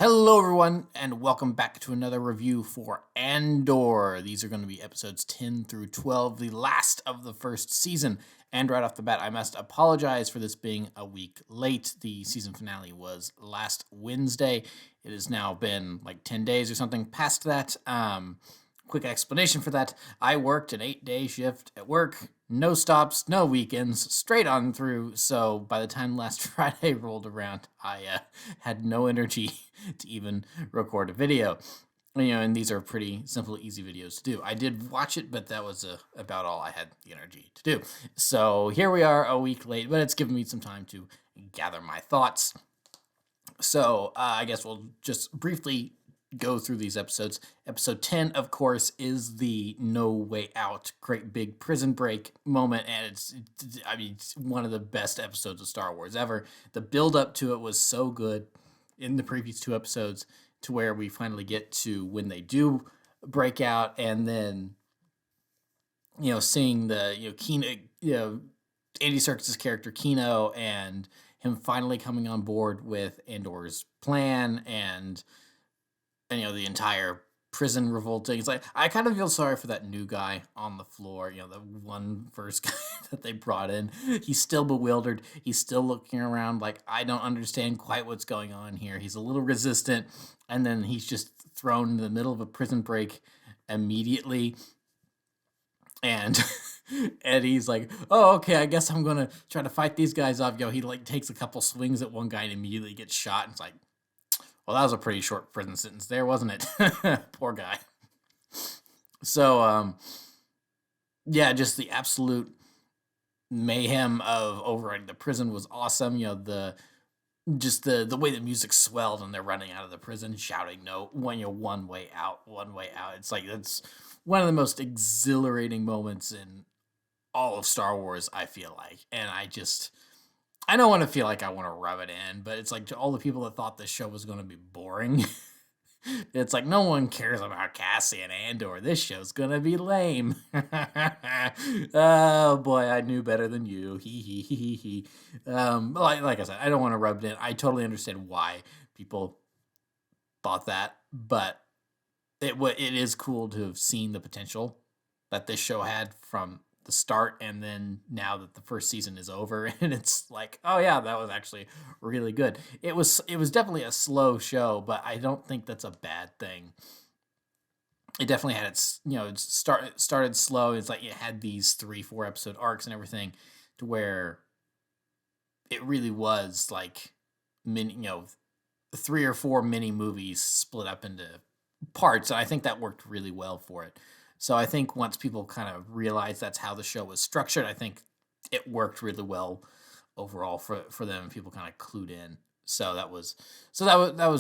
Hello, everyone, and welcome back to another review for Andor. These are going to be episodes 10 through 12, the last of the first season. And right off the bat, I must apologize for this being a week late. The season finale was last Wednesday. It has now been like 10 days or something past that. Quick explanation for that. I worked an 8-day shift at work, no stops, no weekends, straight on through. So by the time last Friday rolled around, I had no energy to even record a video. And these are pretty simple, easy videos to do. I did watch it, but that was about all I had the energy to do. So here we are a week late, but it's given me some time to gather my thoughts. So I guess we'll just briefly go through these episodes. Episode 10, of course, is the no way out, great big prison break moment, and it's one of the best episodes of Star Wars ever. The build up to it was so good in the previous two episodes to where we finally get to when they do break out, and then seeing the Kino, Andy Serkis' character Kino, and him finally coming on board with Andor's plan, and the entire prison revolting. It's like, I kind of feel sorry for that new guy on the floor, the one first guy that they brought in. He's still bewildered. He's still looking around like, I don't understand quite what's going on here. He's a little resistant, and then he's just thrown in the middle of a prison break immediately. And Eddie's like, oh, okay, I guess I'm gonna try to fight these guys off. He takes a couple swings at one guy and immediately gets shot. And it's like, well, that was a pretty short prison sentence there, wasn't it? Poor guy. So, just the absolute mayhem of overriding the prison was awesome. The way the music swelled and they're running out of the prison, shouting "No, one way out, one way out." It's like that's one of the most exhilarating moments in all of Star Wars, I feel like, and I don't want to feel like I want to rub it in, but it's like to all the people that thought this show was going to be boring, it's like no one cares about Cassian Andor. This show's going to be lame. Oh boy, I knew better than you. He. Like I said, I don't want to rub it in. I totally understand why people thought that, but it is cool to have seen the potential that this show had from the start, and then now that the first season is over, and it's like, oh yeah, that was actually really good. It was definitely a slow show, but I don't think that's a bad thing. It definitely had its it started slow. It's like it had these 3-4 episode arcs and everything, to where it really was like mini 3 or 4 mini movies split up into parts, and I think that worked really well for it. So I think once people kind of realized that's how the show was structured, I think it worked really well overall for them. People kind of clued in. So that was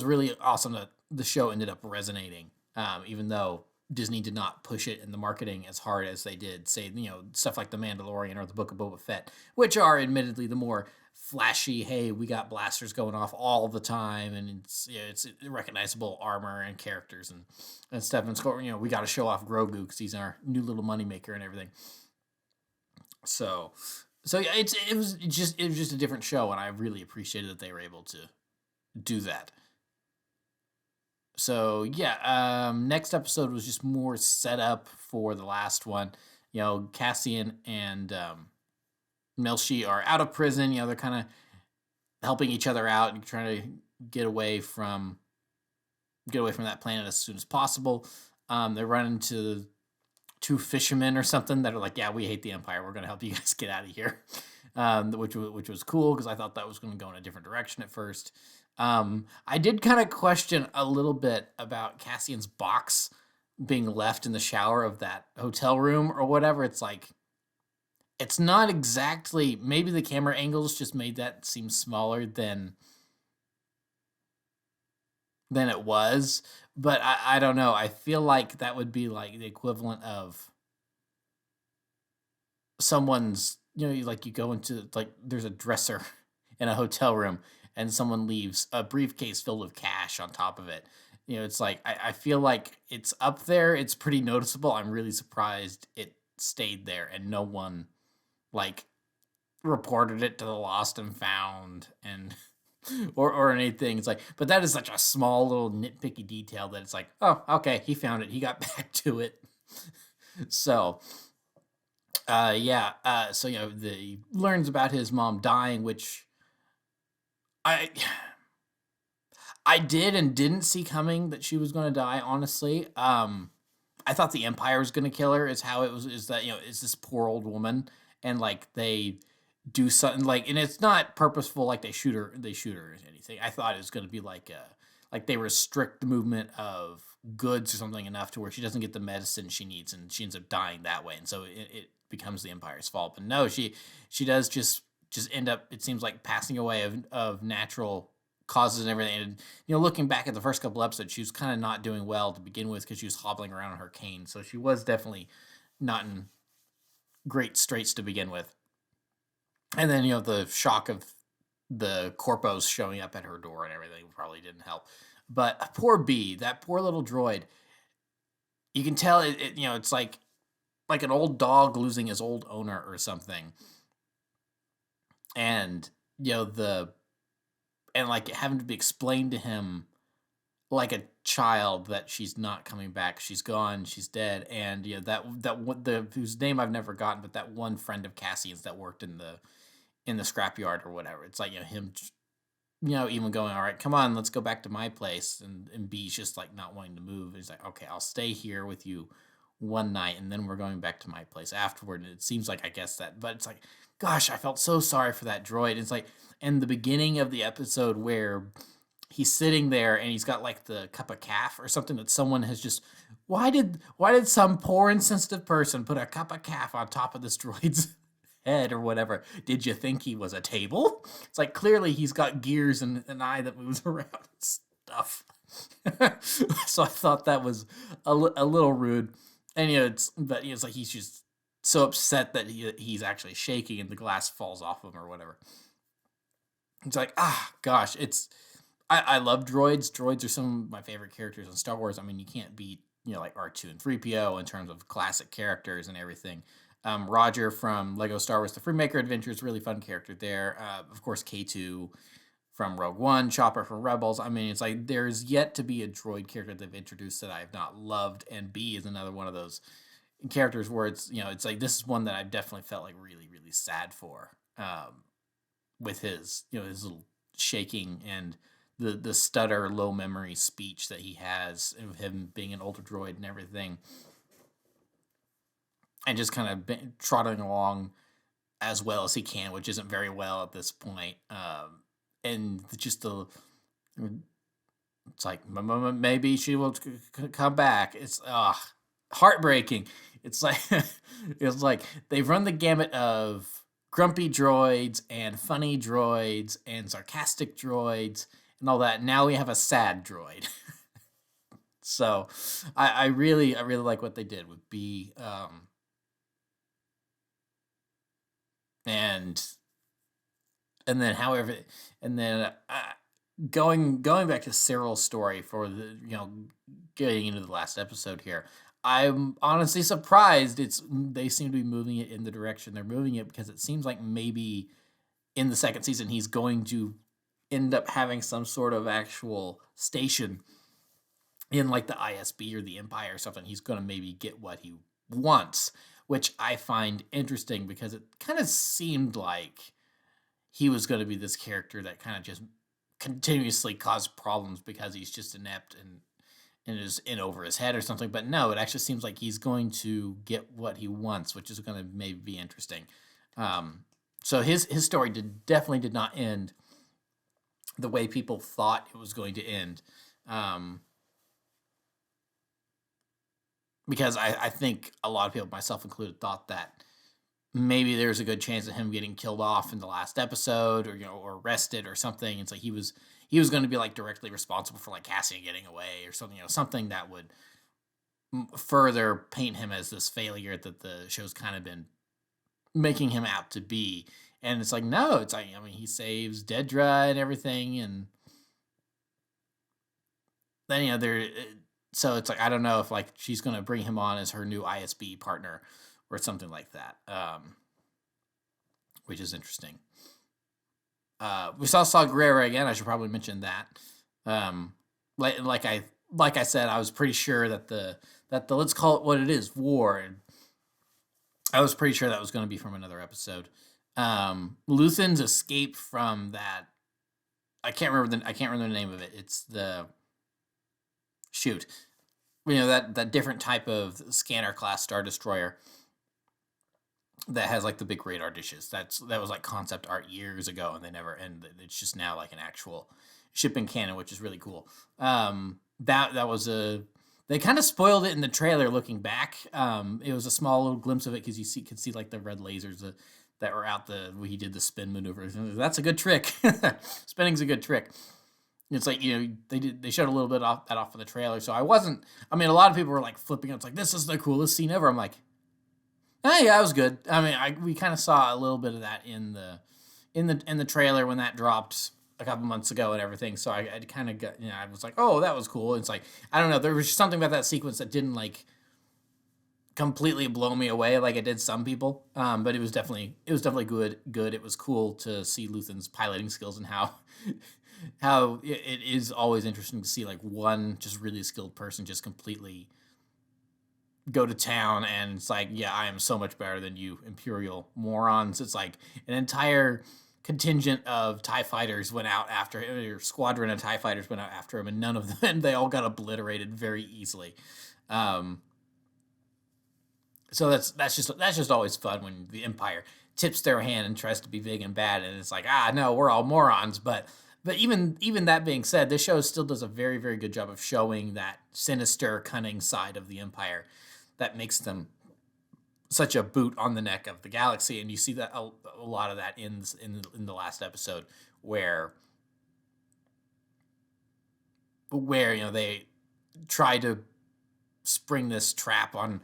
really awesome that the show ended up resonating, even though Disney did not push it in the marketing as hard as they did, say, stuff like The Mandalorian or The Book of Boba Fett, which are admittedly the more flashy, hey, we got blasters going off all the time, and it's recognizable armor and characters and stuff. And we got to show off Grogu because he's our new little moneymaker and everything. So yeah, it was just a different show, and I really appreciated that they were able to do that. So yeah, next episode was just more set up for the last one. Cassian and Melshi are out of prison. They're kind of helping each other out and trying to get away from that planet as soon as possible. They run into 2 fishermen or something that are like, yeah, we hate the Empire. We're going to help you guys get out of here. Which was cool, because I thought that was going to go in a different direction at first. I did kind of question a little bit about Cassian's box being left in the shower of that hotel room or whatever. It's like, it's not exactly, maybe the camera angles just made that seem smaller than it was, but I don't know. I feel like that would be like the equivalent of someone's, like you go into, like, there's a dresser in a hotel room and someone leaves a briefcase filled with cash on top of it. It's like, I feel like it's up there. It's pretty noticeable. I'm really surprised it stayed there and no one reported it to the Lost and Found and or anything. It's like, but that is such a small little nitpicky detail that it's like, oh, okay, he found it. He got back to it. So, yeah. So he learns about his mom dying, which I I did and didn't see coming that she was going to die. Honestly, I thought the Empire was going to kill her. Is how it was. Is that it's this poor old woman, and like they do something like, and it's not purposeful. Like they shoot her. They shoot her or anything. I thought it was going to be like they restrict the movement of goods or something enough to where she doesn't get the medicine she needs, and she ends up dying that way. And so it becomes the Empire's fault. But no, she does just end up. It seems like passing away of natural causes and everything. And looking back at the first couple episodes, she was kind of not doing well to begin with because she was hobbling around on her cane. So she was definitely not in great straits to begin with. And then the shock of the corpos showing up at her door and everything probably didn't help. But poor B, that poor little droid, you can tell it's like an old dog losing his old owner or something. And and like having to be explained to him like a child that she's not coming back, she's gone, she's dead. And that whose name I've never gotten, but that one friend of Cassian's that worked in the scrapyard or whatever. It's like him even going, all right, come on, let's go back to my place. And B's just like not wanting to move. He's like, okay, I'll stay here with you one night, and then we're going back to my place afterward. And it seems like, I guess that, but it's like, gosh, I felt so sorry for that droid. It's like in the beginning of the episode where he's sitting there and he's got like the cup of calf or something that someone has just, why did some poor insensitive person put a cup of calf on top of this droid's head or whatever? Did you think he was a table? It's like, clearly he's got gears and an eye that moves around and stuff. So I thought that was a little rude. And it's like he's just so upset that he's actually shaking and the glass falls off him or whatever. It's like, gosh, I love droids. Droids are some of my favorite characters in Star Wars. I mean, you can't beat like R2 and 3PO in terms of classic characters and everything. Roger from Lego Star Wars: The Freemaker Adventures, really fun character there. Of course, K2 from Rogue One, Chopper from Rebels. I mean, it's like there's yet to be a droid character they've introduced that I have not loved, and B is another one of those characters where it's it's like this is one that I've definitely felt like really, really sad for, with his his little shaking and the stutter, low memory speech that he has, of him being an older droid and everything. And just kind of trotting along as well as he can, which isn't very well at this point. And just it's like, maybe she will come back. It's heartbreaking. It's like they've run the gamut of grumpy droids and funny droids and sarcastic droids and all that. Now we have a sad droid. So I really like what they did with B. And then however, and then going back to Cyril's story for the getting into the last episode here, I'm honestly surprised they seem to be moving it in the direction they're moving it, because it seems like maybe in the second season he's going to end up having some sort of actual station in like the ISB or the Empire or something. He's going to maybe get what he wants, which I find interesting, because it kind of seemed like he was going to be this character that kind of just continuously caused problems because he's just inept and is in over his head or something. But no, it actually seems like he's going to get what he wants, which is going to maybe be interesting. So his story definitely did not end the way people thought it was going to end. Because I think a lot of people, myself included, thought that maybe there's a good chance of him getting killed off in the last episode, or or arrested or something. It's like he was going to be like directly responsible for like Cassian getting away or something, something that would further paint him as this failure that the show's kind of been making him out to be. And it's like, no, it's like, I mean, he saves Dedra and everything, and then there. So it's like, I don't know if like she's going to bring him on as her new ISB partner or something like that, which is interesting. We saw Saw Gerrera again. I should probably mention that. Um, like I said, I was pretty sure that the let's call it what it is, war. And I was pretty sure that was going to be from another episode. Luthen's escape from that. I can't remember the name of it. It's the shoot. That different type of scanner class Star Destroyer that has like the big radar dishes. That was like concept art years ago, and it's just now like an actual shipping cannon, which is really cool. That was they kind of spoiled it in the trailer. Looking back, it was a small little glimpse of it because could see like the red lasers that were out where he did the spin maneuver. That's a good trick. Spinning's a good trick. It's like, they showed a little bit off in the trailer, so I wasn't. I mean, a lot of people were like flipping out. It's like, this is the coolest scene ever. I'm like, yeah, it was good. I mean, we kind of saw a little bit of that in the trailer when that dropped a couple months ago and everything. So I kind of got, I was like, oh, that was cool. It's like, I don't know, there was just something about that sequence that didn't like completely blow me away like it did some people. But it was definitely good. It was cool to see Luthen's piloting skills and how it is always interesting to see like one just really skilled person just completely go to town, and it's like, yeah, I am so much better than you Imperial morons. It's like an entire contingent of TIE fighters went out after him, or squadron of TIE fighters went out after him, and none of them, they all got obliterated very easily. So that's just always fun when the Empire tips their hand and tries to be big and bad, and it's like, no, we're all morons. But even that being said, this show still does a very, very good job of showing that sinister, cunning side of the Empire that makes them such a boot on the neck of the galaxy. And you see that a lot of that in the last episode where they try to spring this trap on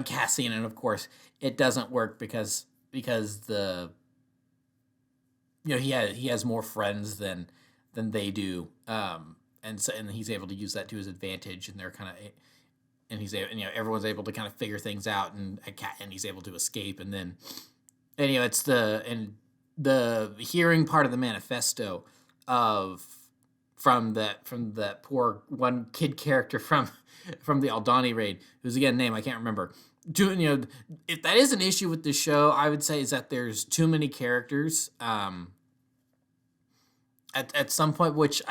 Cassian, and of course it doesn't work because the he has more friends than they do, and he's able to use that to his advantage, and they're kind of, and everyone's able to kind of figure things out, and he's able to escape, and then it's the hearing part of the manifesto from that poor one kid character from the Aldani raid, whose again name I can't remember. If that is an issue with the show, I would say is that there's too many characters at some point, which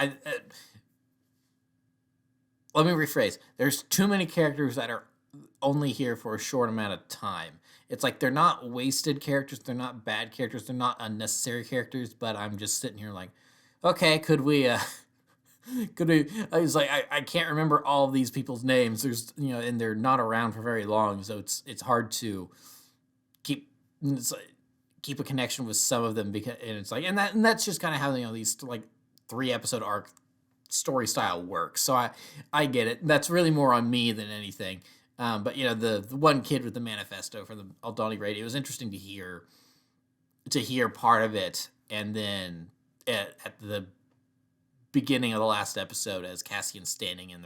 let me rephrase. There's too many characters that are only here for a short amount of time. It's like they're not wasted characters, they're not bad characters, they're not unnecessary characters, but I'm just sitting here like, okay, could we I was like, I can't remember all of these people's names. There's and they're not around for very long, so it's hard to keep a connection with some of them, because and that's just kind of how these like 3-episode arc story style works. So I get it. That's really more on me than anything. But the one kid with the manifesto for the Aldani raid, it was interesting to hear part of it, and then at the beginning of the last episode, as Cassian's standing in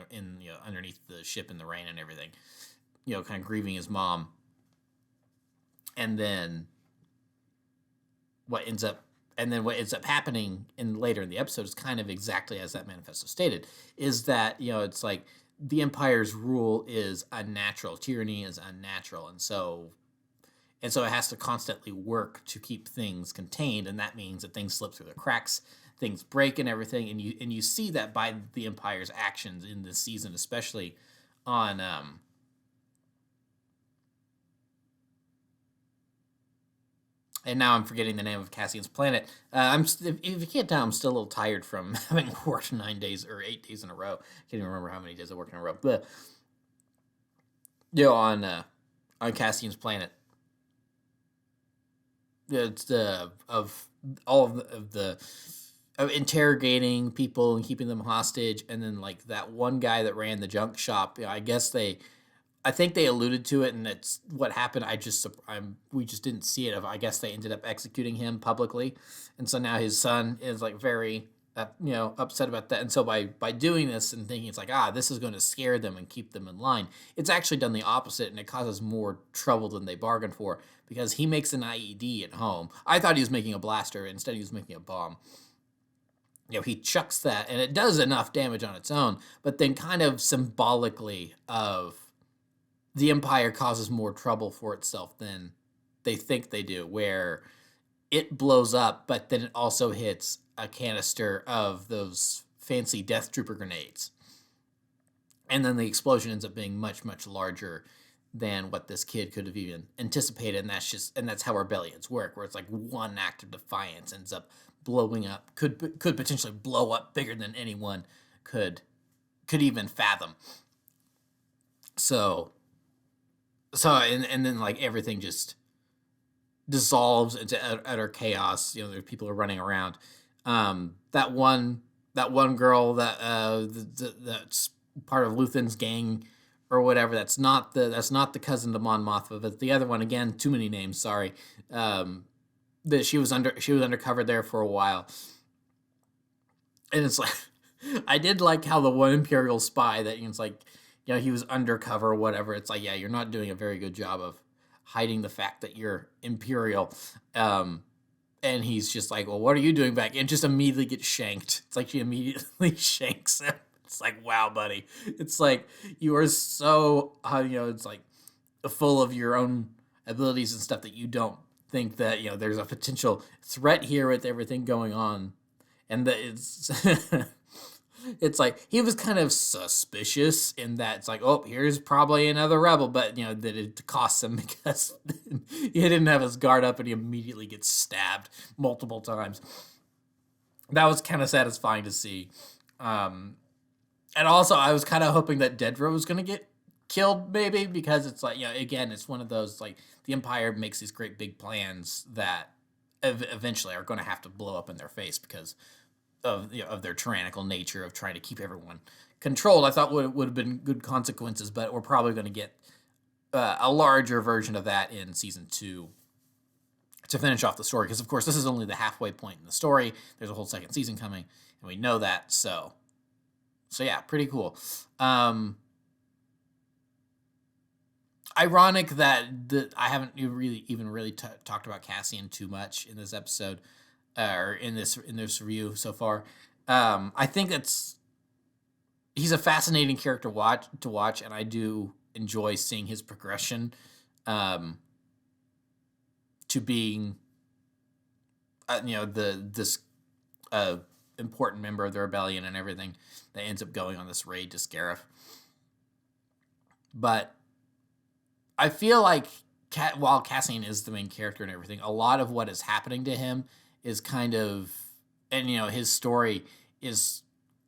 underneath the ship in the rain and everything, kind of grieving his mom, and then what ends up happening later in the episode is kind of exactly as that manifesto stated, is that it's like the Empire's rule is unnatural, tyranny is unnatural, and so it has to constantly work to keep things contained, and that means that things slip through the cracks, things break and everything, and you see that by the Empire's actions in this season, especially on and now I'm forgetting the name of Cassian's planet. If you can't tell, I'm still a little tired from having worked 9 days or 8 days in a row. I can't even remember how many days I worked in a row. But on Cassian's planet, it's of interrogating people and keeping them hostage, and then like that one guy that ran the junk shop. I think they alluded to it, and that's what happened. We just didn't see it. I guess they ended up executing him publicly, and so now his son is like very upset about that. And so by doing this and thinking it's like, this is going to scare them and keep them in line, it's actually done the opposite, and it causes more trouble than they bargained for, because he makes an IED at home. I thought he was making a blaster, instead he was making a bomb. He chucks that, and it does enough damage on its own, but then kind of symbolically of the Empire causes more trouble for itself than they think they do, where it blows up, but then it also hits a canister of those fancy Death Trooper grenades. And then the explosion ends up being much, much larger than what this kid could have even anticipated. And that's how rebellions work, where it's like one act of defiance ends up blowing up, could potentially blow up bigger than anyone could even fathom. So and then like everything just dissolves into utter chaos. There's people are running around. That one girl that's part of Luthen's gang or whatever. That's not the cousin to Mon Mothma, but the other one, again, too many names. Sorry. That she was undercover there for a while, and it's like I did like how the one Imperial spy that it's like he was undercover or whatever. It's like, you're not doing a very good job of hiding the fact that you're Imperial. And he's just like, well, what are you doing back? And just immediately gets shanked. It's like she immediately shanks him. It's like, wow, buddy. It's like, you are so, it's like full of your own abilities and stuff that you don't think that, there's a potential threat here with everything going on. And that it's like, he was kind of suspicious in that it's like, oh, here's probably another rebel, but, that it costs him because he didn't have his guard up and he immediately gets stabbed multiple times. That was kind of satisfying to see. And also, I was kind of hoping that Dedra was going to get killed, maybe, because it's like, again, it's one of those, like, the Empire makes these great big plans that eventually are going to have to blow up in their face because of their tyrannical nature of trying to keep everyone controlled. I thought would have been good consequences, but we're probably going to get a larger version of that in season 2 to finish off the story, because of course this is only the halfway point in the story. There's a whole second season coming, and we know that. So yeah, pretty cool. Ironic that I haven't really talked about Cassian too much in this episode, or in this review so far. I think he's a fascinating character to watch, and I do enjoy seeing his progression to being this important member of the rebellion and everything that ends up going on this raid to Scarif. But I feel like while Cassian is the main character and everything, a lot of what is happening to him is kind of, and his story is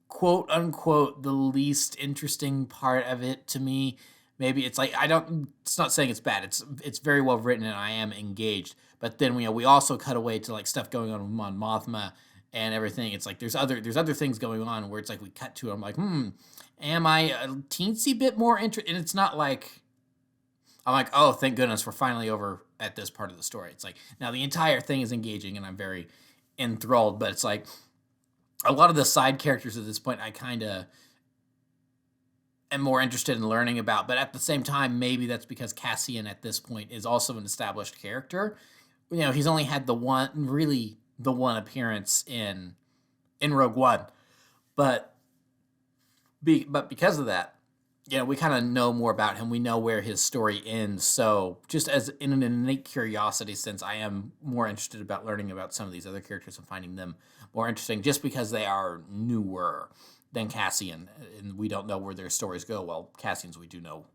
quote unquote the least interesting part of it to me. Maybe it's like, it's not saying it's bad. It's very well written and I am engaged. But then we also cut away to like stuff going on with Mon Mothma and everything. It's like there's other things going on where it's like we cut to it. I'm like, am I a teensy bit more interested? And it's not like I'm like, oh, thank goodness we're finally over at this part of the story. It's like, now the entire thing is engaging and I'm very enthralled, but it's like a lot of the side characters at this point I kind of am more interested in learning about. But at the same time, maybe that's because Cassian at this point is also an established character. He's only had the one appearance in Rogue One. But because of that, we kind of know more about him. We know where his story ends. So just as in an innate curiosity sense, I am more interested about learning about some of these other characters and finding them more interesting just because they are newer than Cassian. And we don't know where their stories go. Well, Cassian's, we do know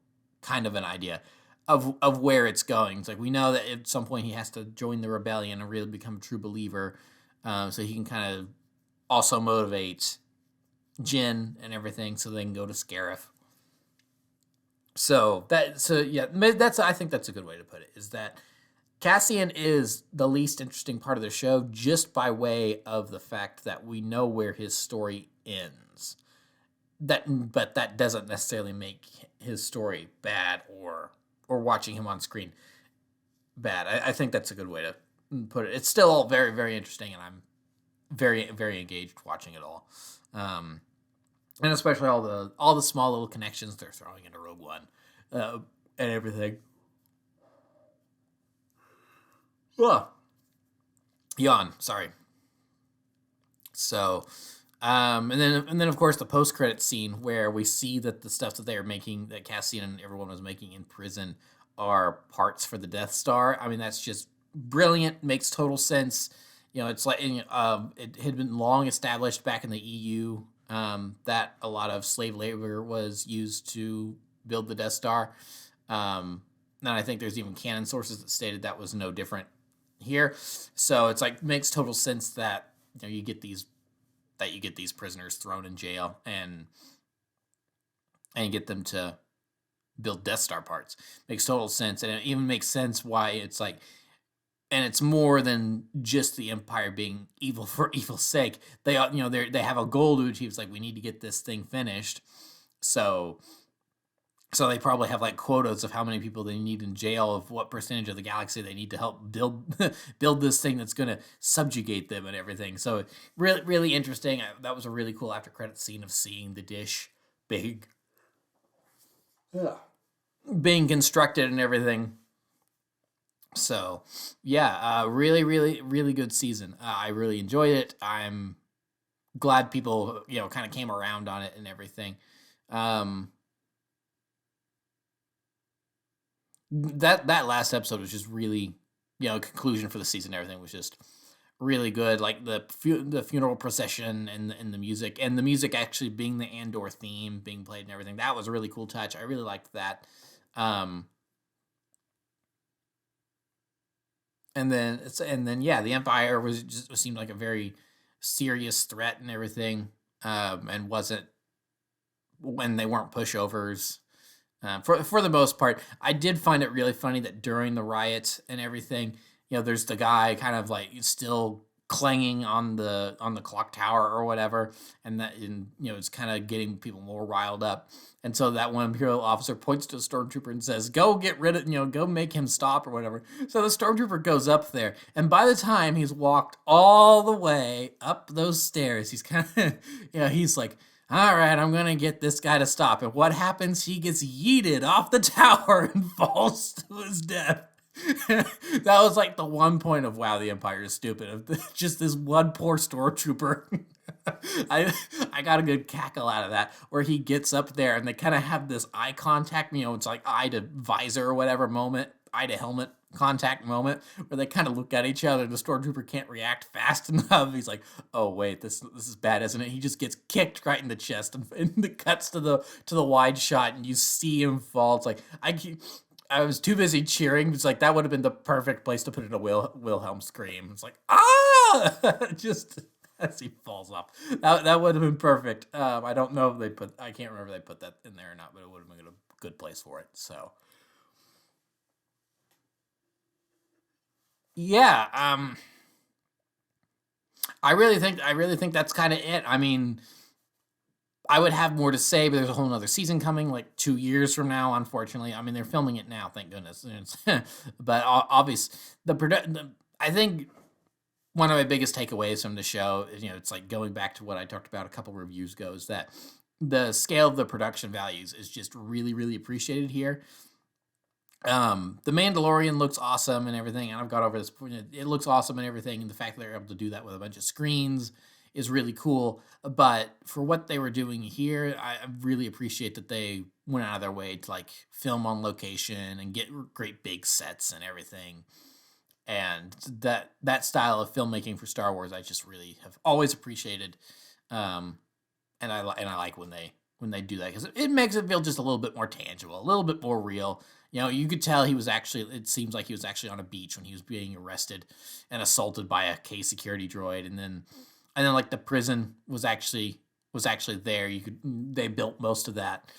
kind of an idea of where it's going. It's like we know that at some point he has to join the rebellion and really become a true believer, so he can kind of also motivate Jyn and everything so they can go to Scarif. I think that's a good way to put it, is that Cassian is the least interesting part of the show just by way of the fact that we know where his story ends. But that doesn't necessarily make his story bad or watching him on screen bad. I think that's a good way to put it. It's still all very, very interesting, and very very engaged watching it all. And especially all the small little connections they're throwing into Rogue One, and everything. Ugh. Yawn. Sorry. So, and then of course the post credit scene where we see that the stuff that they are making, that Cassian and everyone was making in prison, are parts for the Death Star. I mean, that's just brilliant. Makes total sense. It's like it had been long established back in the EU that a lot of slave labor was used to build the Death Star. And I think there's even canon sources that stated that was no different here. So it's like makes total sense that you get these prisoners thrown in jail and get them to build Death Star parts. Makes total sense, and it even makes sense why it's like, and it's more than just the Empire being evil for evil's sake. They they have a goal to achieve. It's like, we need to get this thing finished, so they probably have like quotas of how many people they need in jail, of what percentage of the galaxy they need to help build build this thing that's going to subjugate them and everything. So really, really interesting. That was a really cool after credit scene of seeing the dish big, being constructed and everything. So yeah, really, really, really good season. I really enjoyed it. I'm glad people kind of came around on it and everything. That last episode was just really, conclusion for the season. Everything was just really good. Like the funeral procession and the music actually being the Andor theme being played and everything. That was a really cool touch. I really liked that. And then yeah, the Empire seemed like a very serious threat and everything. And wasn't, when they weren't pushovers. For the most part, I did find it really funny that during the riots and everything, there's the guy kind of like still clanging on the clock tower or whatever, and it's kind of getting people more riled up. And so that one Imperial officer points to a stormtrooper and says, "Go get rid of, go make him stop," or whatever. So the stormtrooper goes up there, and by the time he's walked all the way up those stairs, he's kind of, he's like, "All right, I'm gonna get this guy to stop." And what happens? He gets yeeted off the tower and falls to his death. That was like the one point of, wow, the Empire is stupid. Just this one poor stormtrooper. I got a good cackle out of that, where he gets up there and they kind of have this eye contact. It's like eye to visor or whatever moment, eye to helmet contact moment, where they kind of look at each other. The stormtrooper can't react fast enough. He's like, "Oh wait, this is bad, isn't it?" He just gets kicked right in the chest, and it cuts to the wide shot, and you see him fall. It's like I was too busy cheering. It's like that would have been the perfect place to put in a Wilhelm scream. It's like, ah, just as he falls off. That would have been perfect. I don't know if I can't remember if they put that in there or not, but it would have been a good place for it. So. Yeah, I really think that's kind of it. I mean, I would have more to say, but there's a whole other season coming, like 2 years from now. Unfortunately, I mean, they're filming it now, thank goodness. But obvious, I think one of my biggest takeaways from the show is, it's like going back to what I talked about a couple reviews ago, is that the scale of the production values is just really, really appreciated here. The Mandalorian looks awesome and everything, and I've got over this. It looks awesome and everything, and the fact that they're able to do that with a bunch of screens is really cool. But for what they were doing here, I really appreciate that they went out of their way to like film on location and get great big sets and everything. And that style of filmmaking for Star Wars, I just really have always appreciated. And I like when they do that, because it makes it feel just a little bit more tangible, a little bit more real. You could tell it seems like he was actually on a beach when he was being arrested and assaulted by a K security droid, and then like the prison was actually there. They built most of that.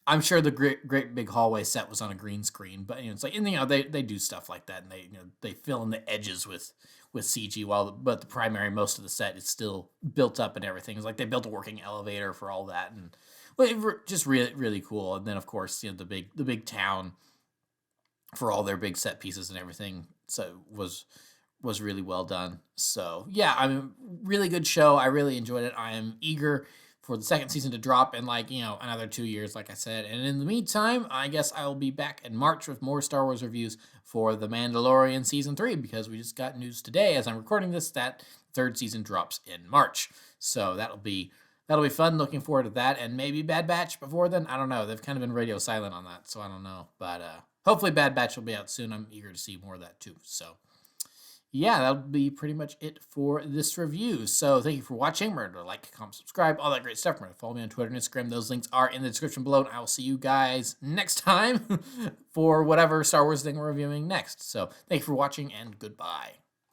I'm sure the great big hallway set was on a green screen, but it's like, and they do stuff like that, and they fill in the edges with CG, but the primary, most of the set is still built up and everything. It's like they built a working elevator for all that, and just really, really cool. And then of course, the big town for all their big set pieces and everything, so was was really well done. So yeah, I mean, really good show. I really enjoyed it. I am eager for the second season to drop in like, another 2 years, like I said. And in the meantime, I guess I will be back in March with more Star Wars reviews for The Mandalorian Season 3, because we just got news today as I'm recording this that third season drops in March. So that'll be fun. Looking forward to that, and maybe Bad Batch before then. I don't know. They've kind of been radio silent on that, so I don't know. But hopefully Bad Batch will be out soon. I'm eager to see more of that too. So yeah, that'll be pretty much it for this review. So thank you for watching. Remember to like, comment, subscribe, all that great stuff. Remember to follow me on Twitter and Instagram. Those links are in the description below. And I will see you guys next time for whatever Star Wars thing we're reviewing next. So thank you for watching, and goodbye.